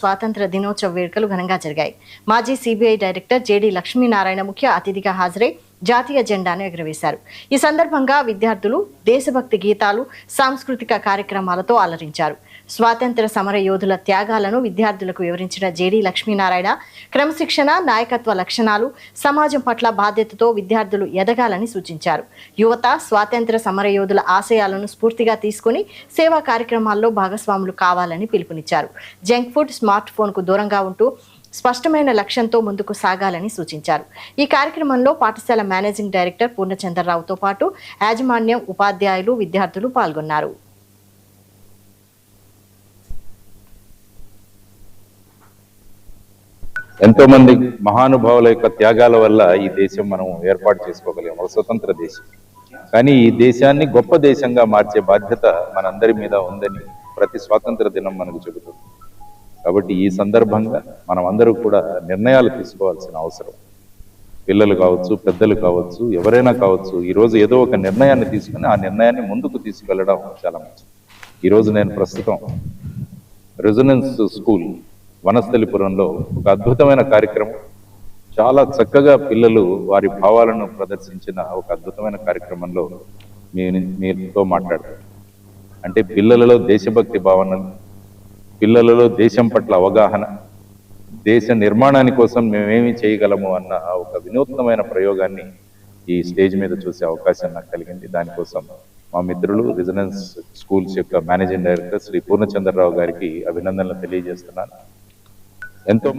స్వాతంత్ర దినోత్సవ వేడుకలు ఘనంగా జరిగాయి. మాజీ సిబిఐ డైరెక్టర్ జేడి లక్ష్మీనారాయణ ముఖ్య అతిథిగా హాజరై జాతీయ జెండాను ఎగురవేశారు. ఈ సందర్భంగా విద్యార్థులు దేశభక్తి గీతాలు, సాంస్కృతిక కార్యక్రమాలతో అలరించారు. స్వాతంత్ర సమర యోధుల త్యాగాలను విద్యార్థులకు వివరించిన జేడి లక్ష్మీనారాయణ క్రమశిక్షణ, నాయకత్వ లక్షణాలు, సమాజం పట్ల బాధ్యతతో విద్యార్థులు ఎదగాలని సూచించారు. యువత స్వాతంత్ర సమర యోధుల ఆశయాలను స్ఫూర్తిగా తీసుకుని సేవా కార్యక్రమాల్లో భాగస్వాములు కావాలని పిలుపునిచ్చారు. జంక్ ఫుడ్, స్మార్ట్ ఫోన్కు దూరంగా ఉంటూ స్పష్టమైన లక్ష్యంతో ముందుకు సాగాలని సూచించారు. ఈ కార్యక్రమంలో పాఠశాల మేనేజింగ్ డైరెక్టర్ పూర్ణచంద్రరావుతో పాటు యాజమాన్యం, ఉపాధ్యాయులు, విద్యార్థులు పాల్గొన్నారు. ఎంతో మంది మహానుభావుల యొక్క త్యాగాల వల్ల ఈ దేశం మనం ఏర్పాటు చేసుకోగలిగాం, ఒక స్వతంత్ర దేశం. కానీ ఈ దేశాన్ని గొప్ప దేశంగా మార్చే బాధ్యత మనందరి మీద ఉందని ప్రతి స్వాతంత్ర దినం మనకు చెబుతుంది. కాబట్టి ఈ సందర్భంగా మనం అందరూ కూడా నిర్ణయాలు తీసుకోవాల్సిన అవసరం. పిల్లలు కావచ్చు, పెద్దలు కావచ్చు, ఎవరైనా కావచ్చు, ఈరోజు ఏదో ఒక నిర్ణయాన్ని తీసుకుని ఆ నిర్ణయాన్ని ముందుకు తీసుకెళ్లడం చాలా మంచిది. ఈరోజు నేను ప్రస్తుతం రెసిడెన్స్ స్కూల్ వనస్థలిపురంలో ఒక అద్భుతమైన కార్యక్రమం, చాలా చక్కగా పిల్లలు వారి భావాలను ప్రదర్శించిన ఒక అద్భుతమైన కార్యక్రమంలో మీతో మాట్లాడతారు. అంటే పిల్లలలో దేశభక్తి భావనలు, పిల్లలలో దేశం పట్ల అవగాహన, దేశ నిర్మాణాని కోసం మేమేమి చేయగలము అన్న ఒక వినూత్నమైన ప్రయోగాన్ని ఈ స్టేజ్ మీద చూసే అవకాశం నాకు కలిగింది. దానికోసం మా మిత్రులు రెసిడెన్స్ స్కూల్స్ యొక్క మేనేజింగ్ డైరెక్టర్ శ్రీ పూర్ణచంద్రరావు గారికి అభినందనలు తెలియజేస్తున్నాను. ఎంతో